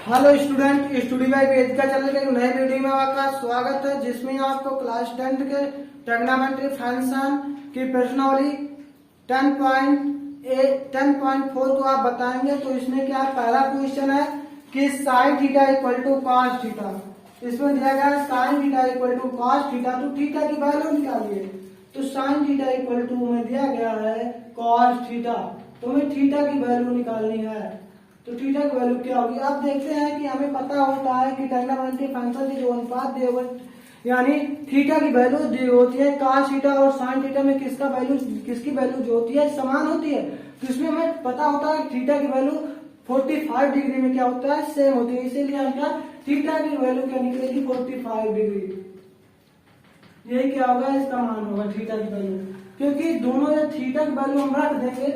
Hello student, study bye वेदिका channel के एक नए वीडियो में आपका स्वागत है, जिसमें आपको क्लास 10 के ट्रिग्नोमेट्री फंक्शन की प्रश्नावली 10.4 को आप बताएंगे। तो इसमें क्या पहला क्वेश्चन है कि sine theta equal to cos theta. इसमें दिया गया है sine theta equal to cos theta, तो थीटा की वैल्यू निकालिए। तो साइन थीटा इक्वल टू में दिया गया है कॉस थीटा, तो हमें थीटा की वैल्यू निकालनी है। तो थीटा की वैल्यू क्या होगी, अब देखते हैं कि हमें पता होता है कि ट्रिग्नोमेट्री फंक्शन के जो अनुपात दिए हुए यानी थीटा की वैल्यू दी होती है cos थीटा और sin थीटा में किसकी वैल्यू जो होती है समान होती है। तो इसमें हमें पता होता है थीटा की वैल्यू 45 डिग्री में क्या होता है सेम होती है, इसीलिए हम क्या थीटा की वैल्यू क्या निकलेगी 45 डिग्री। यही क्या होगा, इसका मान होगा थीटा की वैल्यू, क्योंकि दोनों या थीटा की वैल्यू हम रख देंगे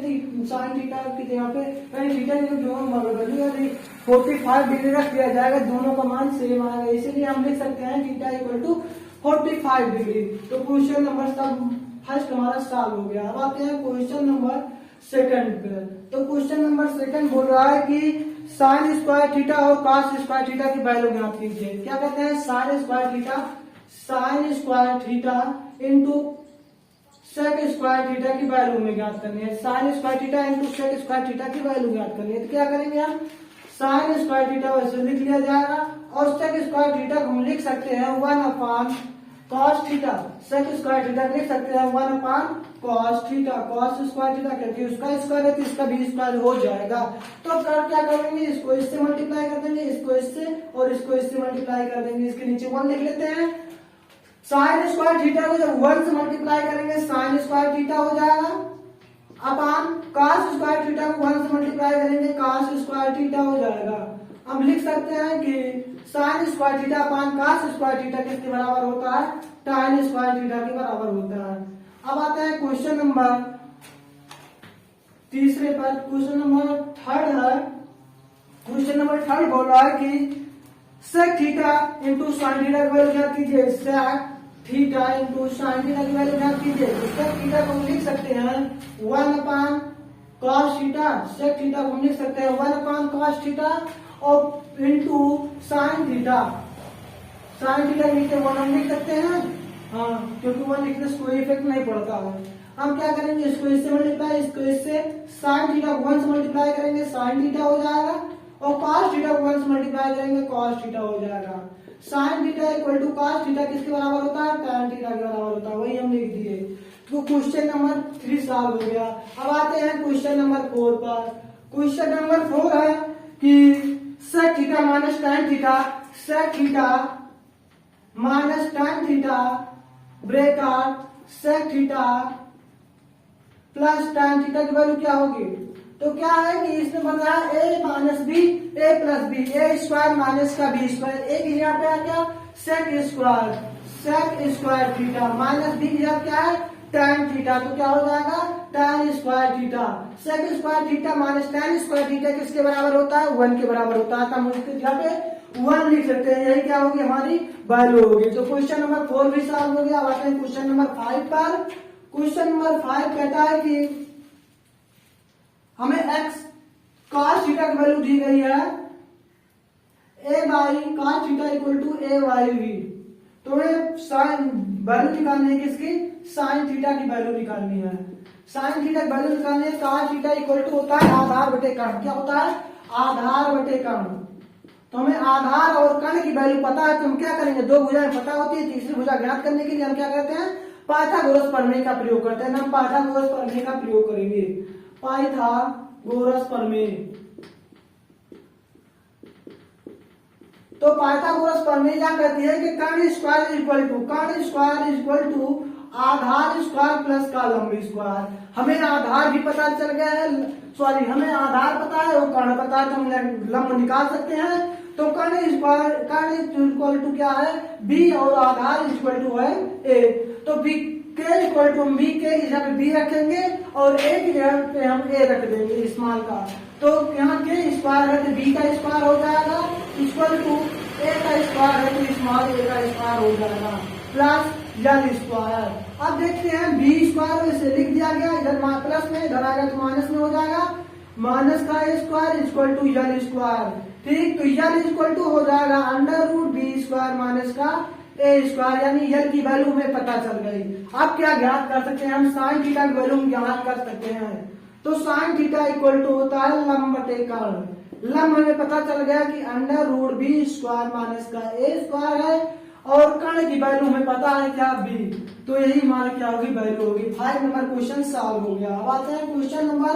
साइन थीटा की जगह पे, यानी थीटा की जो वैल्यू यानी 45 डिग्री रख दिया जाएगा, दोनों का मान सेम आएगा, इसीलिए हम लिख सकते हैं थीटा इक्वल टू 45 डिग्री। तो क्वेश्चन नंबर फर्स्ट हमारा सॉल्व हो गया। अब आते हैं क्वेश्चन नंबर सेकंड पे। तो क्वेश्चन नंबर सेकंड बोल रहा है कि साइन स्क्वायर थीटा और कॉस स्क्वायर थीटा की वैल्यू ज्ञात कीजिए। क्या कहते हैं, sine square theta into sec square theta की वैल्यू में ज्ञात करनी है। Sine square theta into sec square theta की वैल्यू ज्ञात करनी है। तो क्या करेंगे हम, साइन स्क्वायर थीटा वैसे लिख लिया जाएगा और सेक स्क्वायर थीटा को हम लिख सकते हैं 1 cos theta. Sec square theta लिख सकते हैं 1 cos theta. Cos square theta क्योंकि उसका स्क्वायर है तो इसका भी स्क्वायर हो जाएगा। तो क्या करेंगे, इसको इससे मल्टीप्लाई कर देंगे, इसको इससे और इसको इससे मल्टीप्लाई कर देंगे। इसके नीचे 1 लिख लेते हैं। साइन स्क्वायर थीटा को जब 1 से मल्टीप्लाई करेंगे साइन स्क्वायर थीटा हो जाएगा, अपान कॉस स्क्वायर थीटा को 1 से मल्टीप्लाई करेंगे कॉस स्क्वायर थीटा हो जाएगा। अब लिख सकते हैं कि साइन स्क्वायर थीटा अपान कॉस स्क्वायर थीटा किसके बराबर होता है, tan स्क्वायर थीटा के बराबर होता है। अब आता है क्वेश्चन नंबर तीसरे पर। क्वेश्चन नंबर थर्ड है। क्वेश्चन नंबर थर्ड बोल रहा है कि sec theta into sine theta की वैल्यू ज्ञात कीजिए। Sec theta into sine theta की वैल्यू ज्ञात कीजिए। सेक थीटा को हम लिख सकते हैं 1 कॉस थीटा। सेक थीटा को हम लिख सकते हैं 1 कॉस थीटा और into sine theta. Sine theta के नीचे 1 हम लिख सकते हैं, हाँ, क्योंकि 1 लिखने से कोई इफेक्ट नहीं पड़ता है। हम क्या करेंगे, इसको इससे मल्टीप्लाई, इसको इससे, साइन थीटा को 1 से मल्टीप्लाई करेंगे साइन थीटा हो जाएगा और कॉस थीटा को 1 से मल्टीप्लाई करेंगे कॉस थीटा हो जाएगा। Sine theta equal to cos theta किसके बराबर होता है, tan थीटा के बराबर होता है, वही हम लिख दिए। तो क्वेश्चन नंबर 3 सॉल्व हो गया। अब आते हैं क्वेश्चन नंबर 4 पर। क्वेश्चन नंबर 4 है कि sec theta minus tan theta, sec theta minus tan theta bracket sec theta plus tan theta की वैल्यू क्या होगी। तो क्या है कि इसमें बन रहा है a minus B a plus B, A square minus का बी स्क्वायर, एक यहाँ पे आ गया sec square theta minus B क्या है tan थीटा, तो क्या हो जाएगा tan square theta. Sec square theta minus tan square theta किसके बराबर होता है, 1 के बराबर होता है। तो हम इसके यहाँ पे 1 लिख सकते हैं, यही क्या होगी हमारी वैल्यू होगी। तो क्वेश्चन नंबर 4 भी सॉल्व हो गया। अब आते हैं क्वेश्चन नंबर 5 पर। क्वेश्चन नंबर 5 कहता है कि हमें x cos थीटा की वैल्यू दी गई है a by cos theta equal to a by v। तो हमें साइन वैल्यू निकालनी है किसकी, साइन थीटा की वैल्यू निकालनी है। साइन थीटा की वैल्यू निकालनी है, cos थीटा इक्वल टू होता है आधार बटे कर्ण। क्या होता है, आधार बटे कर्ण। तो हमें आधार और कर्ण की वैल्यू पता है, तो हम क्या करेंगे, दो भुजाएं पता होती है, तीसरी भुजा ज्ञात करने के लिए हम क्या करते हैं, पाइथागोरस प्रमेय का प्रयोग करते हैं। हम पाइथागोरस प्रमेय का प्रयोग करेंगे, पाइथागोरस प्रमेय। तो पाइथागोरस प्रमेय क्या कहती है कि कर्ण स्क्वायर इक्वल टू आधार स्क्वायर प्लस का लंब स्क्वायर। हमें आधार भी पता चल गया है, हमें आधार पता है और कर्ण पता है, तो हम लंब निकाल सकते हैं। तो कर्ण इक्वल टू क्या है, बी और आधार इक्वल टू है ए। तो बी के इक्वल टू बी के जगह पे बी रखेंगे और ए की जगह पे हम ए रख देंगे स्मॉल का। तो यहाँ के स्क्वायर है तो बी का स्क्वायर हो जाएगा इक्वल टू ए का स्क्वायर है तो स्मॉल ए का स्क्वायर हो जाएगा प्लस एल स्क्वायर। अब देखते हैं बी स्क्वायर इसे लिख दिया गया, इधर प्लस में, इधर आएगा तो माइनस में हो जाएगा। माइनस का square equal to L square. ठीक। तो यल इक्वल टू हो जाएगा under root B square minus का ए स्क्वायर, यानी यल की वैल्यू हमें पता चल गई। अब क्या ज्ञात कर सकते हैं हम, साइन थीटा की वैल्यू ज्ञात कर सकते हैं। तो साइन थीटा इक्वल टू होता है लंब बटे कर्ण। लंब हमें पता चल गया कि under root B square minus का ए स्क्वायर है, और कर्ण की वैल्यू हमें पता है क्या, बी। तो यही हमारी क्या होगी, वैल्यू होगी। 5 नंबर क्वेश्चन सॉल्व हो गया। अब आते हैं क्वेश्चन नंबर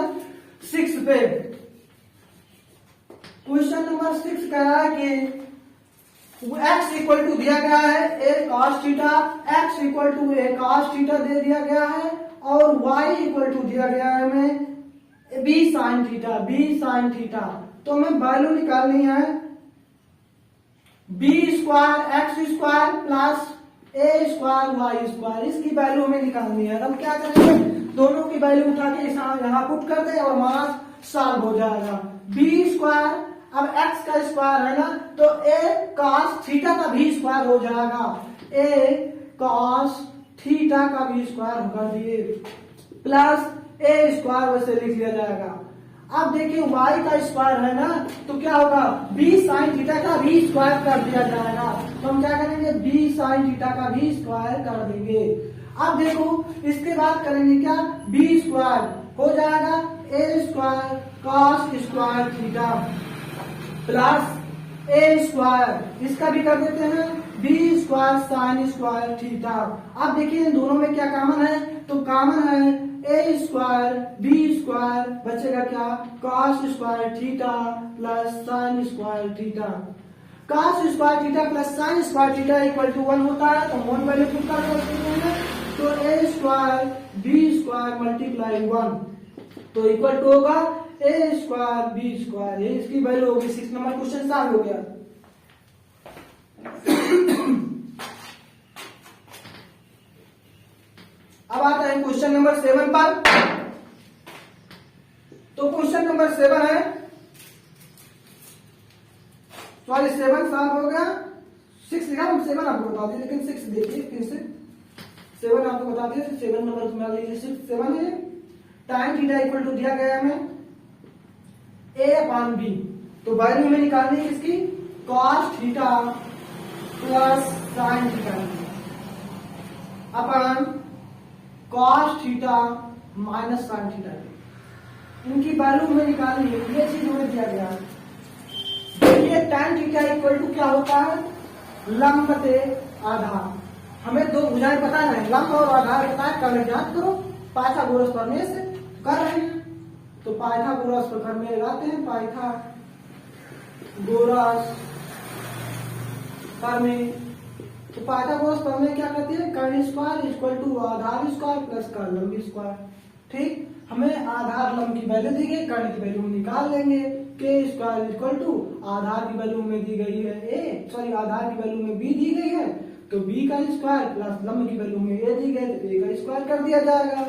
6 पे। क्वेश्चन नंबर 6 कह रहा है कि x इक्वल टू दिया गया है a cos theta, x equal to a cos theta दे दिया गया है, और y इक्वल टू दिया गया है हमें b sin theta, b sin theta. तो हमें वैल्यू निकालनी है b square x square plus a square y square, इसकी वैल्यू हमें निकालनी है। हम क्या करेंगे, दोनों की वैल्यू उठा के यहाँ पुट कर दे और हमारा सॉल्व हो जाएगा। b स्क्वायर, अब x का स्क्वायर है ना, तो a cos थीटा का भी स्क्वायर हो जाएगा, a cos थीटा का भी स्क्वायर होगा दिए, प्लस a स्क्वायर वैसे लिख लिया जाएगा। अब देखिए y का स्क्वायर है ना, तो क्या होगा, b sin थीटा का भी स्क्वायर कर दिया जाएगा। तो हम क्या करेंगे, b sin थीटा का भी स्क्वायर कर देंगे। अब देखो इसके बाद करेंगे क्या, b स्क्वायर हो जाएगा a square cos square theta plus A square, इसका भी कर देते हैं B square sine square theta. अब देखिए इन दोनों में क्या कॉमन है, तो कॉमन है ए स्क्वायर बी स्क्वायर, बचेगा क्या, cos square theta plus sine square theta. Cos square theta plus sine square theta equal to 1 होता है, तो 1 वैल्यू पुट कर सकते हैं। तो ए स्क्वायर बी स्क्वायर मल्टीप्लाई 1, तो इक्वल टू होगा ए स्क्वायर बी स्क्वायर, इसकी वैल्यू होगी। 6 नंबर क्वेश्चन सॉल्व हो गया। अब आता है क्वेश्चन नंबर 7 पर। तो क्वेश्चन नंबर 7 है, सॉरी 7 सॉल्व हो गया, 6 लिखा, हम 7 आपको बता दिए, लेकिन 6 देखिए फिर से, 7 आपको बता दिए, 7 नंबर तुम्हारा लीजिए, 7 है। टाइम थीटा इक्वल टू दिया गया हमें a अपॉन बी, तो वैल्यू में निकालनी है इसकी cos theta plus sine theta upon cos theta minus sine theta, इनकी वैल्यू हमें निकालनी है। ये चीज हमें दिया गया है। देखिए tan थीटा इक्वल टू क्या होता है, लंब बटे आधार। हमें दो भुजाएं पता है, लंब और आधार पता है, कर ज्ञात करो पाइथागोरस प्रमेय से कर रहे हैं। तो पाइथागोरस प्रमेय लगाते हैं, पाइथागोरस प्रमेय। तो पाइथागोरस प्रमेय क्या कहती है, कर्ण स्क्वायर इक्वल टू आधार स्क्वायर प्लस कर्ण लंब स्क्वायर। ठीक, हमें आधार लंब की वैल्यू दी गई, कर्ण की वैल्यू निकाल लेंगे। के स्क्वायर इक्वल टू आधार की वैल्यू में दी गई है ए, सॉरी आधार की वैल्यू में बी दी गई है, तो बी का स्क्वायर प्लस लंब की वैल्यू में ए दी गई, तो ए का स्क्वायर कर दिया जाएगा।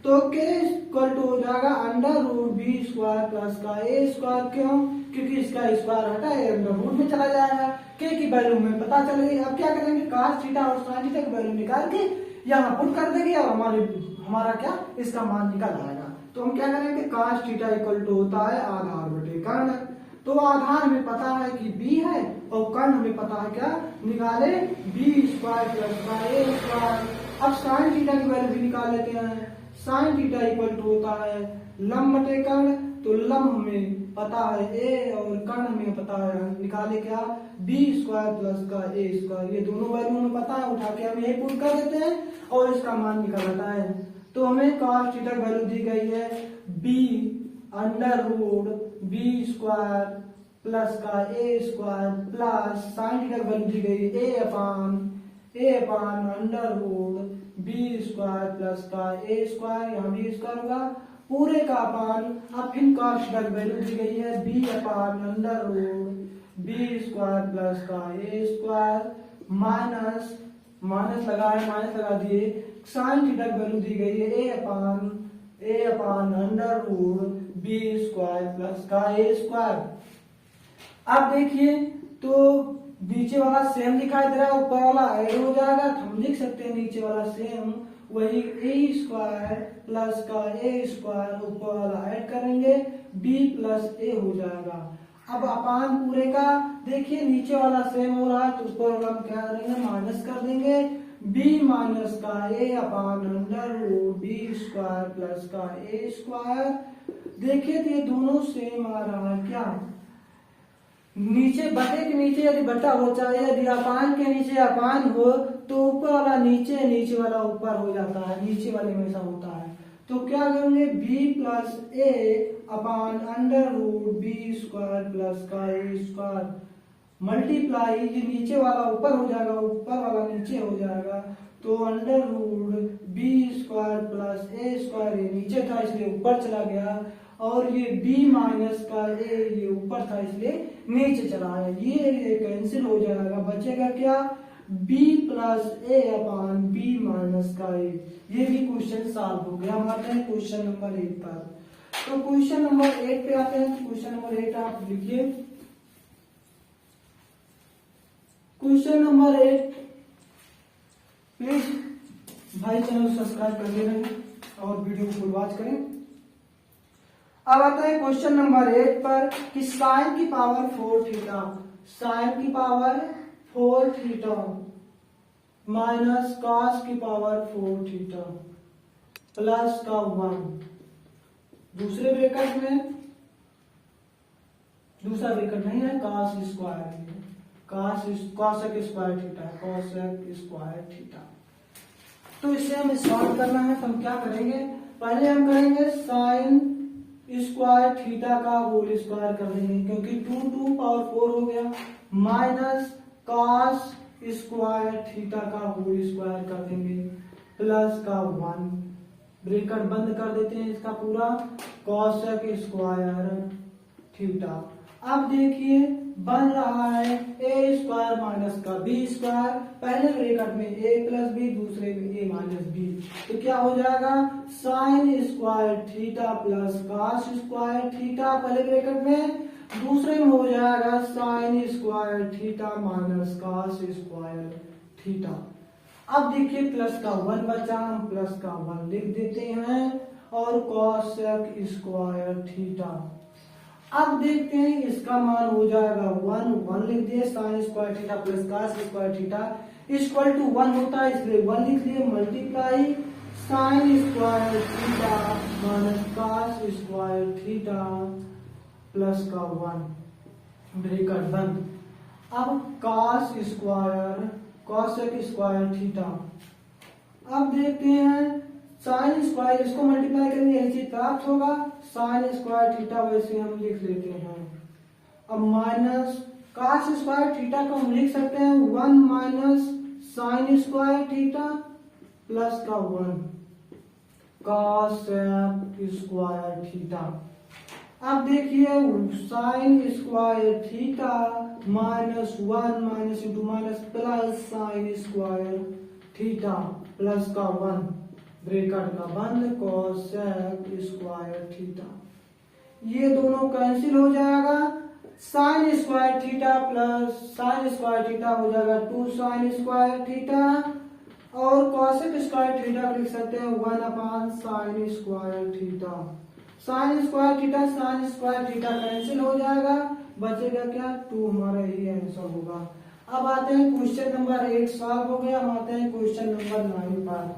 तो के इक्वल टू हो जाएगा under root B square plus का ए स्क्वायर। क्यों, क्योंकि इसका स्क्वायर हटा है, अंडर रूट में चला जाएगा। के की वैल्यू में पता चल गई। अब क्या करेंगे, cos थीटा और sin थीटा की वैल्यू निकाल के यहाँ पुट कर देंगे और हमारा क्या, इसका मान निकल आएगा। तो हम क्या करेंगे, cos थीटा इक्वल टू होता है आधार बटे कर्ण। तो आधार हमें पता है कि b है और कर्ण हमें पता है क्या, निकाले बी स्क्वायर प्लस का ए स्क्वायर। अब साइन थीटा की वैल्यू भी निकाल लेते हैं। साइन थीटा इक्वल टू होता है लंब बटे कर्ण, तो लंब में पता है ए और कर्ण में पता है, निकाले क्या, बी स्क्वायर प्लस का ए स्क्वायर। ये दोनों वैल्यू हमें पता है, उठा के हम यही पुट कर देते हैं और इसका मान निकल आता है। तो हमें cos थीटा की वैल्यू दी गई है B under root B square plus का A square plus sine theta की वैल्यू दी गई है A upon under root B square plus का ए स्क्वायर, यहाँ भी स्क्वायर होगा पूरे का अपान। अब फिर cos थीटा की वैल्यू दी गई है B upon under root B square plus का ए स्क्वायर माइनस माइनस लगा दिए। साइन थीटा की वैल्यू दी गई है A upon under root B square plus का ए स्क्वायर। अब देखिए तो नीचे वाला सेम दिखाई दे रहा है, ऊपर वाला ऐड हो जाएगा, तो हम लिख सकते हैं नीचे वाला सेम वही ए स्क्वायर प्लस का ए स्क्वायर, ऊपर वाला ऐड करेंगे बी प्लस ए हो जाएगा। अब अपान पूरे का देखिए नीचे वाला सेम हो रहा है तो ऊपर वाला हम क्या करेंगे माइनस कर देंगे बी माइनस का A upon under root B square plus का ए स्क्वायर। देखिए तो ये दोनों सेम आ रहा है क्या, नीचे बटे के नीचे यदि बटा हो चाहे यदि अपान के नीचे अपान हो तो ऊपर वाला नीचे नीचे वाला ऊपर हो जाता है, नीचे वाले में ऐसा होता है। तो क्या करेंगे B plus A upon under root B square plus का ए स्क्वायर मल्टीप्लाई, ये नीचे वाला ऊपर हो जाएगा ऊपर वाला नीचे हो जाएगा तो under root B square plus A square, ये नीचे था इसलिए ऊपर चला गया और ये b माइनस का a ये ऊपर था इसलिए नीचे चला है, ये कैंसिल हो जाएगा, बचेगा क्या b plus A upon B minus का a। ये भी क्वेश्चन सॉल्व हो गया। हम आते हैं क्वेश्चन नंबर 8 पर। तो क्वेश्चन नंबर 8 पे आते हैं। क्वेश्चन नंबर 8 आप लिखिए। क्वेश्चन नंबर 8 प्लीज भाई चैनल सब्सक्राइब कर लेना और वीडियो को फुल वॉच करें। अब आता है क्वेश्चन नंबर 8 पर कि साइन की पावर 4 थीटा, साइन की पावर 4 थीटा माइनस कॉस की पावर 4 थीटा प्लस का 1, दूसरे ब्रैकेट में, दूसरा ब्रैकेट नहीं है cos square, cosec square theta, cosec square theta. तो इसे हमें सॉल्व करना है तो हम क्या करेंगे, पहले हम करेंगे साइन स्क्वायर थीटा का होल स्क्वायर कर देंगे क्योंकि 2 पावर 4 हो गया, माइनस कॉस स्क्वायर थीटा का होल स्क्वायर कर देंगे प्लस का 1, ब्रैकेट बंद कर देते हैं इसका पूरा, कॉसेक स्क्वायर थीटा। अब देखिए बन रहा है ए स्क्वायर माइनस का बी स्क्वायर, पहले ब्रैकेट में ए प्लस बी दूसरे में ए माइनस बी, तो क्या हो जाएगा sign square theta plus cos square theta पहले ब्रैकेट में, दूसरे में हो जाएगा sign square theta minus cos square theta. अब देखिए प्लस का 1 बचा, हम प्लस का 1 लिख देते हैं और कॉसेक स्क्वायर थीटा। अब देखते हैं इसका मान हो जाएगा 1 लिख दिए, sine square theta plus cos square theta equal to 1 होता है इसलिए 1 लिख दिए, multiply sine square theta minus cos square theta plus का 1, ब्रैकेट बंद। अब cos square cosec square theta, अब देखते हैं साइन स्क्वायर, इसको मल्टीप्लाई करेंगे यही चीज प्राप्त होगा, साइन स्क्वायर थीटा वैसे हम लिख लेते हैं। अब माइनस कॉस स्क्वायर थीटा को हम लिख सकते हैं 1 minus sine square theta plus का 1 कॉसेक स्क्वायर थीटा। अब देखिए sign square theta minus 1 minus into minus plus sine square theta plus का 1, ब्रैकेट का बंद, कॉसेक स्क्वायर थीटा, ये दोनों कैंसिल हो जाएगा, sign square theta plus sine square theta हो जाएगा 2 साइन स्क्वायर थीटा और कॉसेक स्क्वायर थीटा लिख सकते हैं 1 अपान sign square theta. Sine square theta cancel हो जाएगा, बचेगा क्या 2, हमारा यही आंसर होगा। अब आते हैं क्वेश्चन नंबर 8 सॉल्व हो गया। हम आते हैं क्वेश्चन नंबर 9 पर।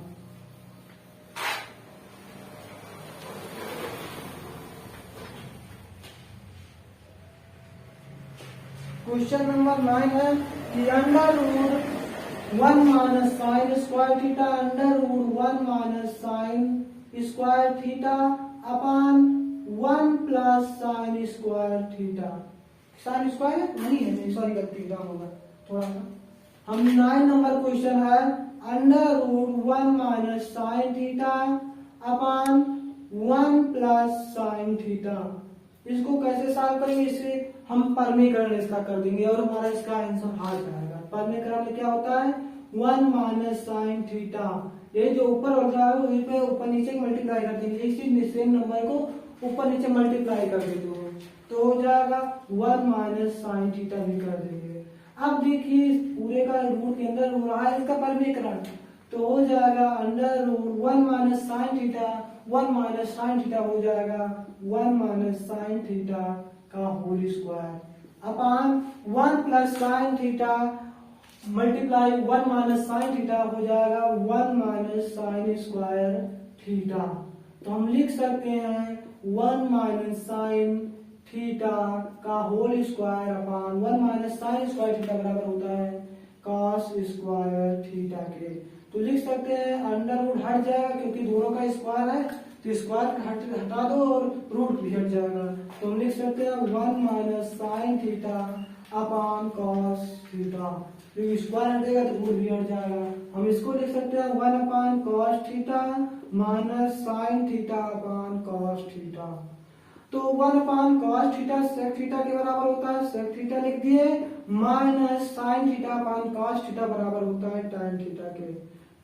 क्वेश्चन नंबर 9 है कि under root 1 minus sine square theta under root 1 minus sine square theta upon 1 plus sine square theta, sine square नहीं है, सॉरी गलती का होगा थोड़ा सा। हम 9 नंबर क्वेश्चन है under root 1 minus sine theta upon 1 plus sine theta, इसको कैसे सॉल्व करेंगे, इसे हम परमीकरण इसका कर देंगे और हमारा इसका आंसर आ जाएगा। परमीकरण में क्या होता है 1 माइनस साइन थीटा, ये जो ऊपर हो जाएगा वहीं पे ऊपर नीचे मल्टीप्लाई कर देंगे, इसी सेम नंबर को ऊपर नीचे मल्टीप्लाई कर देते हो तो हो जाएगा 1 माइनस साइन थीटा भी कर देंगे। अब देखिए पूरे का रूट के अंदर हो रहा है इसका परमीकरण, तो हो जाएगा under root 1 minus sine theta, 1 minus sine theta हो जाएगा 1 माइनस साइन थीटा का whole square upon 1 plus sine theta multiply 1 minus sine theta हो जाएगा 1 माइनस साइन स्क्वायर थीटा। तो हम लिख सकते हैं 1 माइनस साइन थीटा का whole square upon 1 minus sine square theta बराबर होता है कॉस स्क्वायर थीटा के। तो लिख सकते हैं अंडर रूट हट जाएगा क्योंकि दोनों का स्क्वायर है, तो स्क्वायर हटा दो और रूट भी हट जाएगा। तो हम लिख सकते हैं 1 minus sine theta upon cos theta, तो स्क्वायर हटेगा तो रूट भी हट जाएगा। हम इसको लिख सकते हैं 1 upon cos theta minus sine theta upon cos theta. तो 1 upon cos theta sec theta के बराबर होता है, सेक थीटा लिख दिए, minus sine theta upon cos theta बराबर होता है tan थीटा के,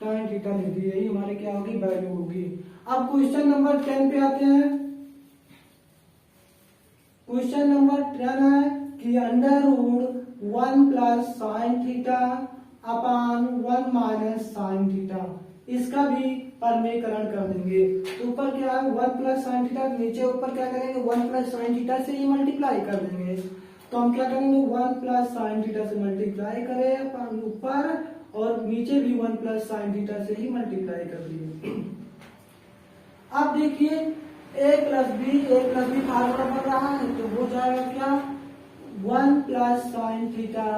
tan थीटा लिख दिए। यही हमारी क्या होगी, वैल्यू होगी। अब क्वेश्चन नंबर 10 पे आते हैं। क्वेश्चन नंबर 10 है कि under root 1 plus sine theta upon 1 minus sine theta, इसका भी परमेकरण कर देंगे। तो ऊपर क्या है 1 प्लस साइन थीटा, नीचे ऊपर क्या करेंगे 1 प्लस साइन थीटा से ही मल्टीप्लाई कर देंगे। तो हम क्या करेंगे 1 प्लस साइन थीटा से मल्टीप्लाई करें ऊपर और नीचे भी 1 प्लस साइन थीटा से ही मल्टीप्लाई कर दिए। अब देखिए a प्लस बी फार्मूला बन रहा है, तो हो जाएगा क्या 1 प्लस साइन थीटा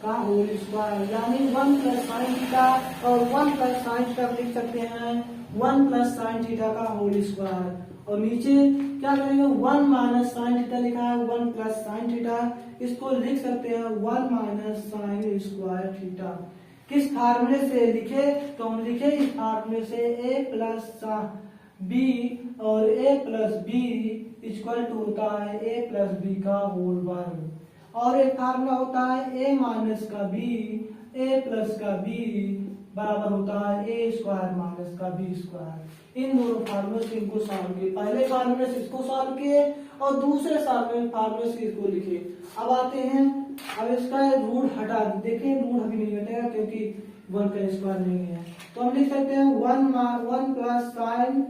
का होल स्क्वायर, यानी 1 प्लस साइन थीटा और 1 प्लस साइन थीटा लिख सकते हैं 1 प्लस साइन थीटा का होल स्क्वायर। और नीचे क्या करेंगे 1 माइनस साइन थीटा लिखा है 1 प्लस साइन थीटा, इसको लिख सकते हैं 1 माइनस साइन स्क्वायर थीटा। किस फार्मूले से लिखे, तो हम लिखे इस फार्मूले से a प्लस बी और a plus B equal to होता है a प्लस बी का होल वर्ग, और एक फार्मूला होता है a माइनस का b a प्लस का b बराबर होता है a स्क्वायर माइनस का b स्क्वायर। इन दोनों फार्मूले से इनको सॉल्व किए, पहले फार्मूले से इसको सॉल्व किए और दूसरे फार्मूले से इसको लिखे। अब आते हैं, अब इसका रूट हटा देखिए, रूट अभी नहीं हटेगा क्योंकि 1 का स्क्वायर नहीं है। तो हम लिख सकते हैं 1 प्लस साइन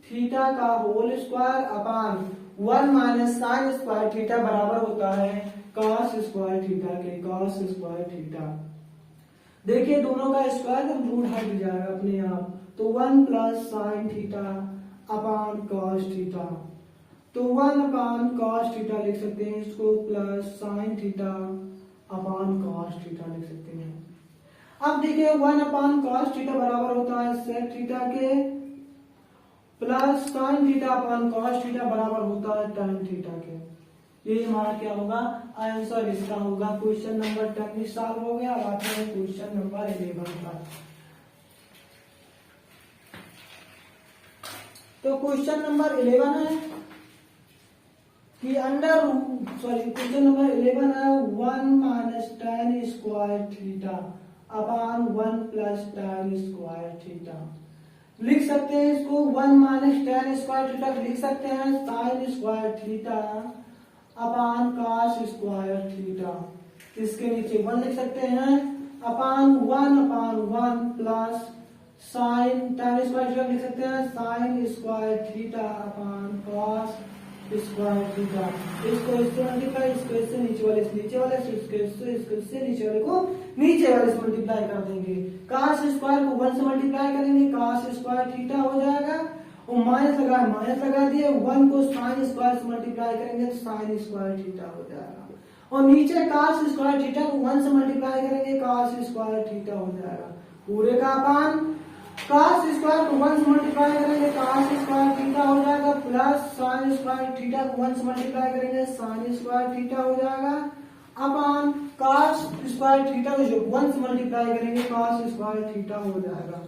थीटा का whole square upon 1 minus sine square theta बराबर होता है कॉस स्क्वायर थीटा के, कॉस स्क्वायर थीटा। देखिए दोनों का स्क्वायर रूट हट जाएगा अपने आप, तो 1 plus sine theta upon cos theta, तो 1 अपॉन कॉस थीटा लिख सकते हैं इसको, plus sine theta upon cos theta लिख सकते हैं। अब देखिए 1 अपॉन कॉस थीटा बराबर होता है सेक थीटा के, plus sine theta upon cos theta बराबर होता है tan थीटा के। ये हमारा क्या होगा, आंसर इसका होगा। क्वेश्चन नंबर 10 भी सॉल्व हो गया। अब आते हैं क्वेश्चन नंबर 11 पर। तो क्वेश्चन नंबर 11 है कि क्वेश्चन नंबर 11 है 1 minus tan square theta upon 1 plus tan square theta. लिख सकते हैं इसको 1 माइनस tan स्क्वायर थीटा लिख सकते हैं sine square theta upon cos square theta. इसके नीचे 1 लिख सकते हैं upon 1 plus sign tan square theta लिख सकते हैं sine square theta upon cos square theta. इसको इससे मल्टीप्लाई, इसको इससे नीचे वाले से नीचे वाले से, इसको इससे नीचे वाले को नीचे वाले से मल्टीप्लाई कर देंगे। cos स्क्वायर को 1 से मल्टीप्लाई करेंगे, cos स्क्वायर थीटा हो जाएगा, और माइनस लगा दिए, 1 को साइन स्क्वायर से मल्टीप्लाई करेंगे तो साइन स्क्वायर थीटा हो जाएगा, और नीचे cos स्क्वायर थीटा को 1 से मल्टीप्लाई करेंगे cos स्क्वायर थीटा हो जाएगा पूरे का अपान cos स्क्वायर को 1 से मल्टीप्लाई करेंगे cos स्क्वायर थीटा हो जाएगा, प्लस साइन स्क्वायर थीटा को 1 से मल्टीप्लाई करेंगे साइन स्क्वायर थीटा हो जाएगा, अपान cos स्क्वायर थीटा को जो 1 से मल्टीप्लाई करेंगे cos स्क्वायर थीटा हो जाएगा।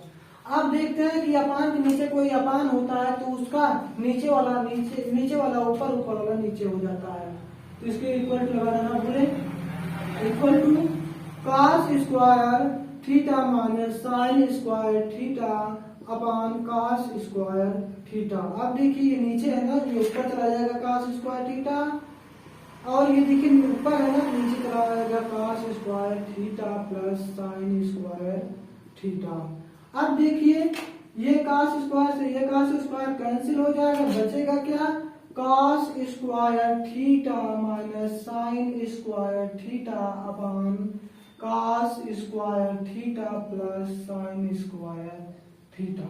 अब देखते हैं कि अपान के नीचे कोई अपान होता है तो उसका नीचे वाला ऊपर वाला नीचे हो जाता है, तो इसके इक्वल टू लगा देना बोले, equal to cos square theta minus sine square theta upon cos square theta. अब देखिए नीचे है ना, ये ऊपर चला जाएगा cos स्क्वायर थीटा, और ये देखिए ऊपर है ना, नीचे चला जाएगा cos square theta plus sine square theta. अब देखिए ये cos स्क्वायर से ये cos स्क्वायर कैंसिल हो जाएगा, बचेगा क्या cos square theta minus sine square theta upon cos square theta plus sine square theta.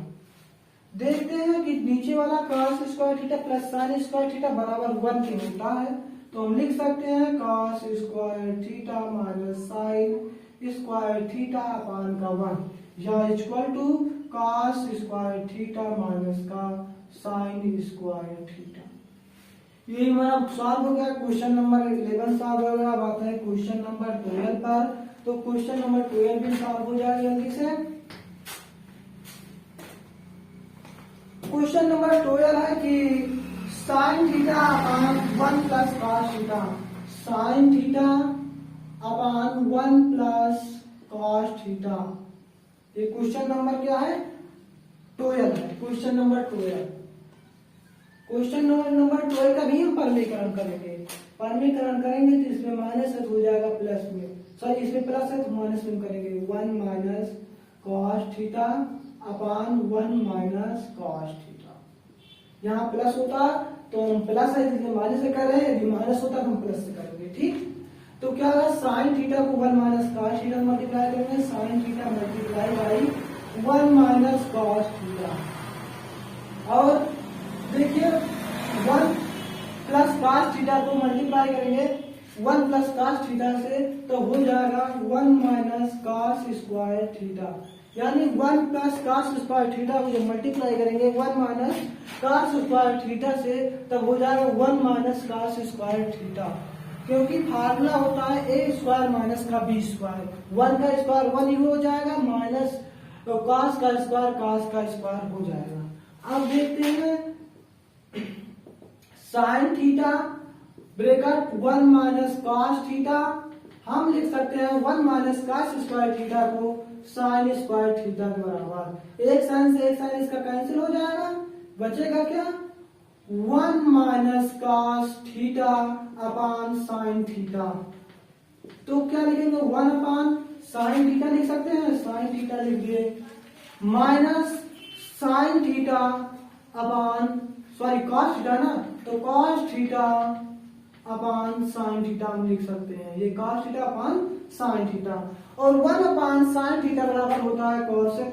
देखते हैं कि नीचे वाला cos square theta plus sine square theta बराबर 1 के होता है, तो हम लिख सकते हैं cos square theta minus sine square theta upon का 1 या equal to cos square theta minus का साइन स्क्वायर थीटा। ये हमारा सॉल्व हो गया। क्वेश्चन नंबर 11 सॉल्व हो गया। अब आते हैं क्वेश्चन नंबर 12 पर। तो क्वेश्चन नंबर 12 भी सॉल्व हो जाएगा जल्दी से। क्वेश्चन नंबर 12 है कि sine theta upon 1 plus cos theta, sign theta upon 1 plus cos theta. ये क्वेश्चन नंबर क्या है? 12 है। Question number 12। क्वेश्चन नंबर 12 का भी हम परमीकरण करेंगे। परमीकरण करेंगे तो इसमें माइनस है तो हो जाएगा प्लस में, सॉरी इसमें प्लस है तो माइनस में करेंगे। 1 minus cos theta upon 1 minus cos theta. यहाँ प्लस होता तो हम प्लस है इसलिए माइनस से कर रहे हैं, यदि माइनस होता तो हम प्लस से करेंगे। ठीक, तो क्या है साइन थीटा को 1 माइनस कॉस थीटा मल्टीप्लाई करेंगे। Sign theta multiply by 1 minus cos theta. और देखिए 1 प्लस कॉस थीटा को मल्टीप्लाई करेंगे 1 प्लस कॉस थीटा से तो हो जाएगा 1 माइनस कॉस स्क्वायर थीटा, यानी 1 प्लस कॉस स्क्वायर थीटा को जब मल्टीप्लाई करेंगे 1 माइनस कॉस स्क्वायर थीटा से तब हो जाएगा 1 माइनस कॉस स्क्वायर थीटा, क्योंकि फार्मूला होता है ए स्क्वायर माइनस का बी स्क्वायर। 1 का स्क्वायर 1 ही हो जाएगा माइनस तो कॉस का स्क्वायर हो जाएगा। अब देखते हैं sign theta bracket 1 minus cos theta, हम लिख सकते हैं 1 माइनस कॉस स्क्वायर थीटा को साइन स्क्वायर थीटा के बराबर। एक साइन से एक साइन इसका कैंसिल हो जाएगा, बचेगा क्या 1 minus cos theta upon sine theta. तो क्या लिखेंगे 1 अपॉन साइन थीटा लिख सकते हैं, साइन थीटा लिख दिए minus sine theta upon sorry cos theta ना, तो cos theta upon sine theta हम लिख सकते हैं। ये cos theta upon sine theta और 1 अपॉन साइन थीटा बराबर होता है cosec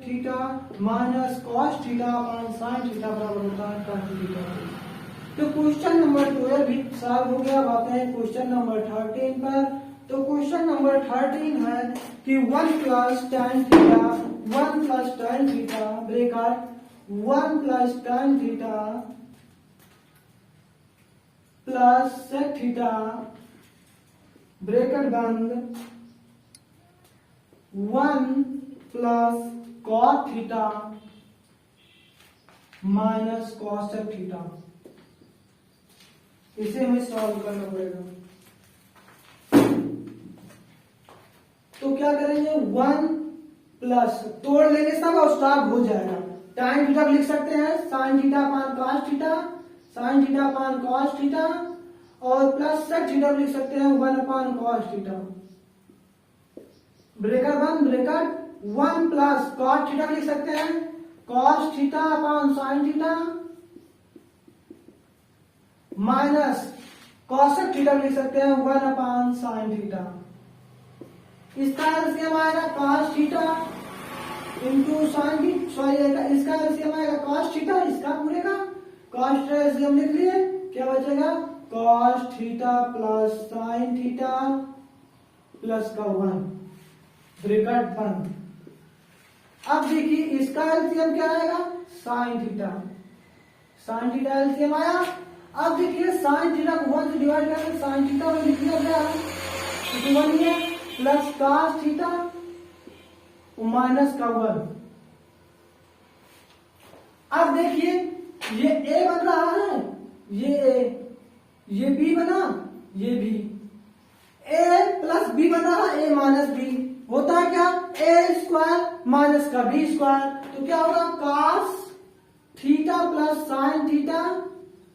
theta minus cos theta upon sine theta बराबर होता है tan थीटा। तो क्वेश्चन नंबर 12 भी सॉल्व हो गया। अब आते हैं क्वेश्चन नंबर 13 पर। तो क्वेश्चन नंबर 13 है कि 1 plus tan theta bracket 1 plus tan theta plus sec theta bracket बंद 1 plus cos theta minus cosec theta. इसे हमें सॉल्व करना पड़ेगा। तो क्या करेंगे 1 प्लस तोड़ लेंगे सब और स्टार्ट हो जाएगा। tan थीटा लिख सकते हैं sin theta upon cos theta, sin theta upon cos theta और प्लस sec थीटा लिख सकते हैं 1 अपॉन cos थीटा। ब्रैकेट बंद ब्रैकेट 1 प्लस cos थीटा लिख सकते हैं cos theta upon sin theta minus cosec theta लिख सकते हैं 1 अपॉन sin थीटा। इसका एलसीएम आएगा cos theta into sin theta, sorry इसका एलसीएम आएगा cos थीटा, इसका पूरे का cos थीटा एलसीएम लिख लिए, क्या बचेगा cos theta plus sin theta plus का 1 ब्रैकेट बंद। अब देखिए इसका एलसीएम क्या आएगा sin थीटा एलसीएम आया। अब देखिए sin थीटा को 1 से डिवाइड करके sin थीटा को लिख दिया गया है 1 है प्लस cos थीटा माइनस का 1। अब देखिए ये a बन रहा है, ये a, ये b बना, ये b, a प्लस b बन रहा है, a माइनस b होता है क्या a स्क्वायर माइनस का b स्क्वायर। तो क्या होगा cos theta plus sin theta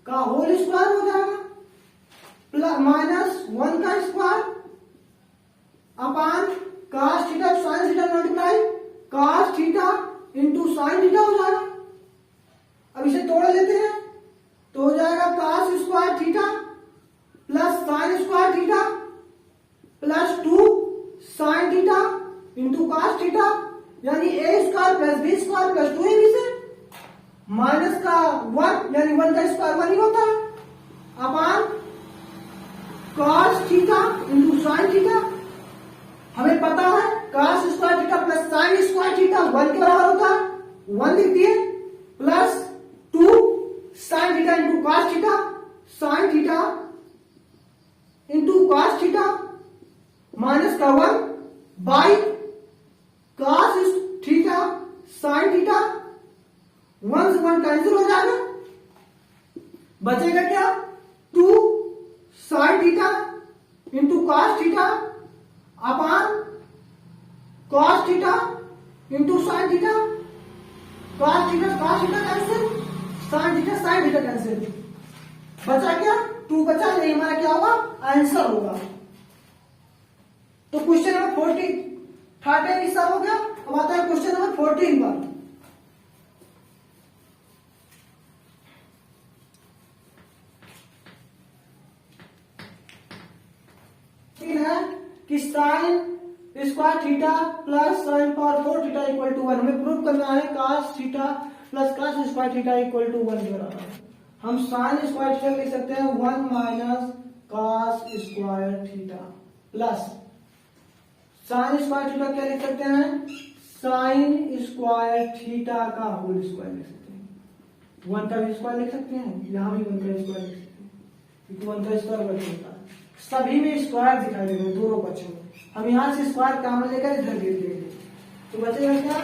का होल स्क्वायर हो जाएगा प्लस माइनस 1 का square upon cos theta sin theta multiply cos theta into sin theta हो जाएगा। अब इसे तोड़ लेते हैं तो हो जाएगा cos square theta plus sine square theta plus 2 sine theta into cos theta, यानी A square plus B square plus 2ab से माइनस का 1 यानी 1 का स्क्वायर 1 ही होता है अपान cos theta into sine theta. हमें पता है cos square theta plus sine square theta 1 के बराबर होता है, 1 लिख दिए plus 2 sine theta into cos theta, sign theta into cos theta minus का 1 by cos theta sine theta, 1 से 1 कैंसिल हो जाएगा, बचेगा क्या 2 sine theta into cos theta upon cos theta into sine theta, cos theta cancel, sine theta cancel, बचा क्या 2 बचा, नहीं हमारा क्या होगा आंसर होगा। तो क्वेश्चन नंबर 13 हिस्सा हो गया। अब आता है क्वेश्चन नंबर 14 पर। है कि sine square theta plus sine power 4 theta equal to 1, हमें प्रूव करना है cos theta plus cos square theta equal to 1 के बराबर है। हम साइन स्क्वायर थीटा लिख सकते हैं 1 minus cos square theta plus sine square theta क्या लिख सकते हैं साइन स्क्वायर थीटा का होल स्क्वायर लिख सकते हैं, 1 का भी स्क्वायर लिख सकते हैं, यहां भी 1 का स्क्वायर लिख सकते हैं क्योंकि 1 का स्क्वायर 1 होता है, सभी में स्क्वायर दिखाई दे रहे हैं दोनों पक्षों में। हम यहां से स्क्वायर कॉमन लेकर इधर लिख देंगे तो बचेगा क्या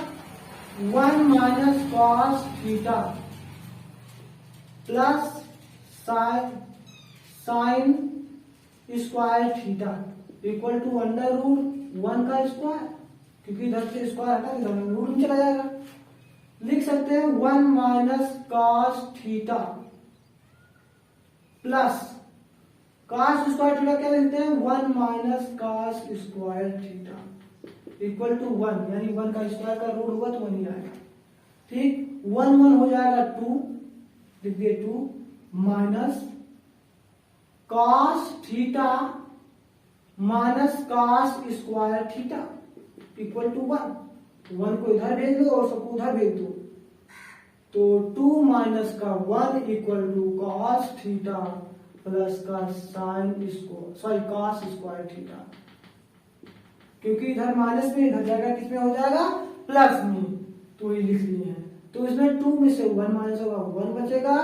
1 minus cos theta plus sine square theta equal to under root 1 का स्क्वायर, क्योंकि इधर से स्क्वायर हटा इधर रूट में चला जाएगा, लिख सकते हैं 1 minus cos theta plus cos square theta क्या लिखते हैं 1 minus cos square theta equal to 1, यानी 1 का स्क्वायर का रूट होगा तो 1 ही आएगा, ठीक 1 1 हो जाएगा 2, लिख दिए 2 minus cos theta minus cos square theta equal to 1 को इधर भेज दो और सबको उधर भेज दो, तो 2 माइनस का 1 equal to cos theta plus का साइन cos स्क्वायर थीटा, क्योंकि इधर माइनस में इधर जाएगा किस में हो जाएगा प्लस में, तो ये लिख लिए हैं, तो इसमें 2 में से 1 माइनस होगा 1 बचेगा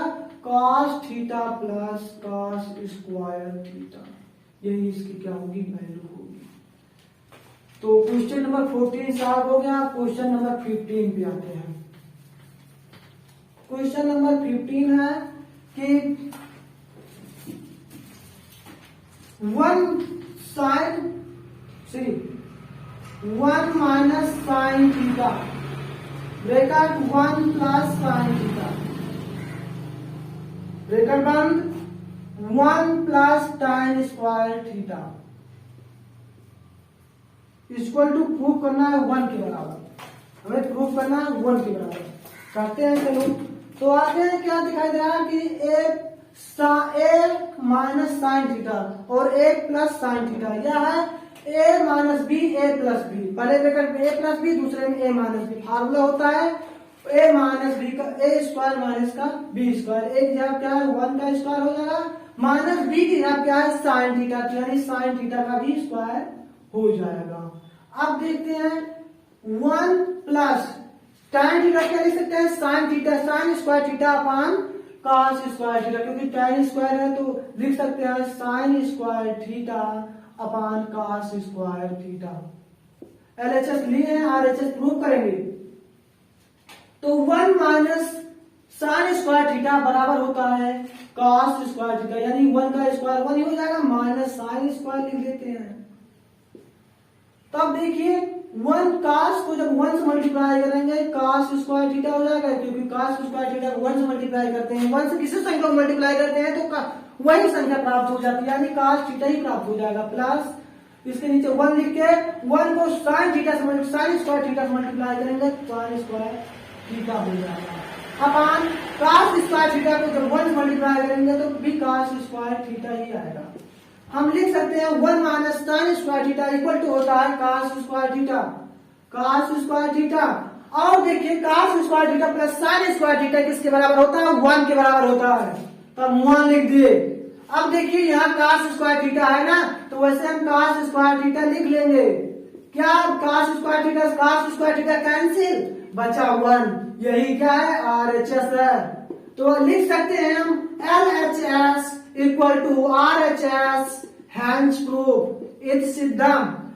cos theta plus cos square theta, यही इसकी क्या होगी वैल्यू होगी। तो क्वेश्चन नंबर 14 सॉल्व हो गया। क्वेश्चन नंबर 15 पे आते हैं। क्वेश्चन नंबर 15 है कि 1 minus sine theta bracket 1 plus sine theta bracket बंद 1 plus tan square theta equal to prove करना है 1 के बराबर, हमें प्रूव करना है 1 के बराबर करते हैं। चलो तो आगे क्या दिखाई दे रहा है कि एक माइनस साइन थीटा और एक प्लस साइन थीटा, यह है a minus B A plus B, पहले ब्रैकेट में a प्लस बी दूसरे में a माइनस बी, फार्मूला होता है a माइनस बी का a स्क्वायर माइनस का b स्क्वायर, एक जगह क्या है 1 का स्क्वायर हो जाएगा माइनस b की जगह क्या है साइन थीटा, यानी साइन थीटा का भी स्क्वायर हो जाएगा। अब देखते हैं 1 प्लस tan थीटा क्या लिख सकते हैं sine theta, sine square theta upon cos square theta, क्योंकि tan स्क्वायर है तो लिख सकते हैं sine square theta upon cos square theta. LHS लिए हैं, RHS प्रूव करेंगे, तो 1 माइनस साइन स्क्वायर थीटा बराबर होता है cos स्क्वायर थीटा, यानी 1 का स्क्वायर 1 ही हो जाएगा माइनस साइन स्क्वायर लिख देते हैं। तब देखिए 1 cos को जब 1 से मल्टीप्लाई करेंगे cos स्क्वायर थीटा हो जाएगा, क्योंकि cos स्क्वायर थीटा को 1 से मल्टीप्लाई करते हैं, 1 से किसी संख्या को मल्टीप्लाई करते हैं तो वही संख्या प्राप्त हो जाती है, यानी cos थीटा ही प्राप्त हो जाएगा। प्लस इसके नीचे 1 लिख के 1 को साइन थीटा से साइन स्क्वायर थीटा से मल्टीप्लाई करेंगे साइन स्क्वायर थीटा हो जाएगा। अपान cos स्क्वायर थीटा को जब 1 मल्टीप्लाई करेंगे तो भी cos स्क्वायर थीटा ही आएगा। हम लिख सकते हैं 1 minus tan square theta equal to होता है cos square theta, cos square theta. और देखिए cos square theta plus sin square theta किसके बराबर होता है? 1 के बराबर होता है, तो हम 1 लिख दिए। अब देखिए यहाँ cos स्क्वायर थीटा है ना, तो वैसे हम cos स्क्वायर थीटा लिख लेंगे। क्या cos स्क्वायर थीटा कैंसिल, बचा 1, यही क्या है? RHS है। तो लिख सकते हैं हम LHS equal to RHS, hence proof, it's सिद्धांत।